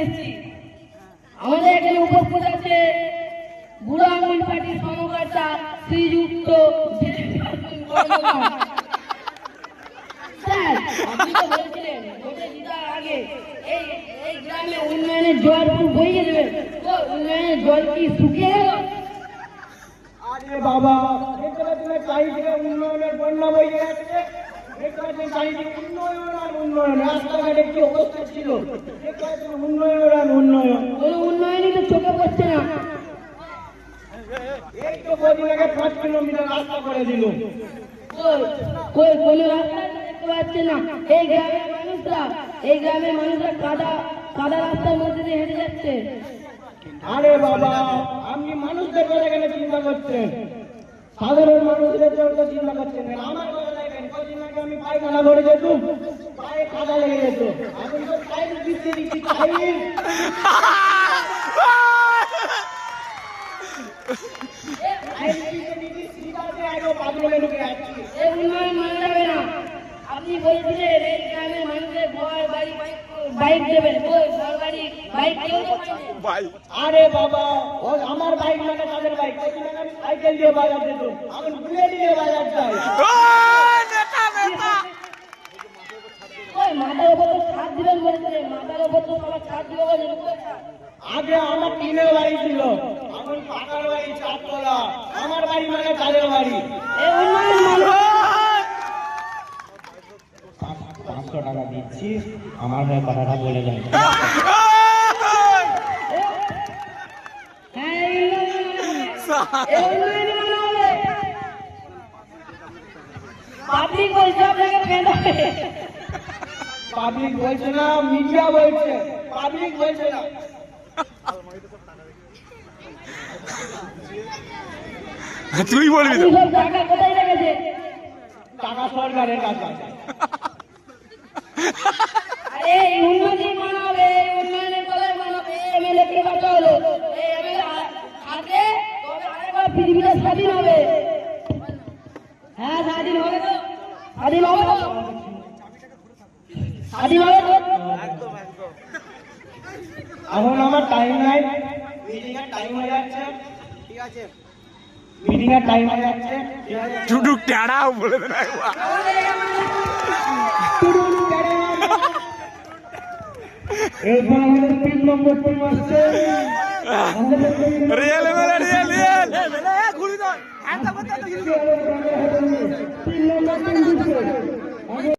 এসেছি। আমাদের এখানে উপস্থিত আছে বুড়ো আঙুল পার্টির কর্মকর্তা শ্রীযুক্ত স্যার, আপনি তো বলছিলেন ভোটে জেতার আগে এই গ্রামে উন্নয়নের জল বইয়ে দেবেন, তো উন্নয়নের জল কি শুকিয়ে গেল? আরে বাবা, চারিদিকে উন্নয়নের বন্যা বইয়ে যাচ্ছে। চারিদিকে উন্নয়ন আর উন্নয়ন, রাস্তাঘাটে কি অবস্থা ছিল, উন্নয়ন আর উন্নয়ন। কোনো উন্নয়নই তো চোখে পড়ছে না। এই তো কদিন আগে 5 কিলোমিটার রাস্তা করে দিল। কোনো রাস্তা দেখতে পাচ্ছে না। এই গ্রামের মানুষরা কাদা রাস্তার মধ্যে দিয়ে হেঁটে যাচ্ছে। আরে বাবা, আপনি মানুষদের কথা কেন চিন্তা করছেন? সাধারণ মানুষদের জন্য চিন্তা করছেন। আমার কথা দেখেন, কদিন আগে আমি পায়খানা করে যেতাম, পায়ে কাদা লেগে যেত। এখন তো টাইম দিচ্ছি আপনি বলছিলেন এই গ্রামের মানুষের ঘর বাড়ি বাইক দেবেন, ঘর বাড়ি বাইক কেউ তো পায়নি। আরে বাবা, আমার বাইক মানে তাদের বাইক। আমি সাইকেল দিয়ে বাজার যেত, এখন বুলেট দিয়ে বাজার যাই। মাথার উপর ছাদ দিবেন বলছে, মাথার উপর তো সবার ছাদ দিবে বলে। আগে আমার টিনের বাড়ি ছিল, এখন পাকার বাড়ি, চারতলা। আমার বাড়ি মানে তাদের বাড়ি। 500 টাকা দিচ্ছি, আমার হয়ে কথাটা বলে দেন। পাবলিক বলছে আপনাকে পেঁদাবে। পাবলিক বলছে না, মিডিয়া বলছে, পাবলিক বলছে না। তুই বলবি তো। টাকা কোথায় লেগেছে? টাকা সরকারের কাছে। আরে উন্নতি বানাবে, উন্নয়নের কথাই বানাবে। এমএলএ কে বাঁচা হলো, এই এমএলএ আগে তবে আরেকবার পৃথিবীটা স্বাধীন হবে। হ্যাঁ, স্বাধীন হবে তো, স্বাধীন হবে তো, স্বাধীন হবে তো। এখন আমার টাইম নাই, মিটিং এর টাইম হয়ে যাচ্ছে। ঠিক আছে, মিটিং এর টাইম হয়ে যাচ্ছে। টুটুক টেড়াও বলে দেন। এরপর আমাদের 3 নম্বর টিম আসছে। রিয়েল রিয়েল 3 নম্বর টিম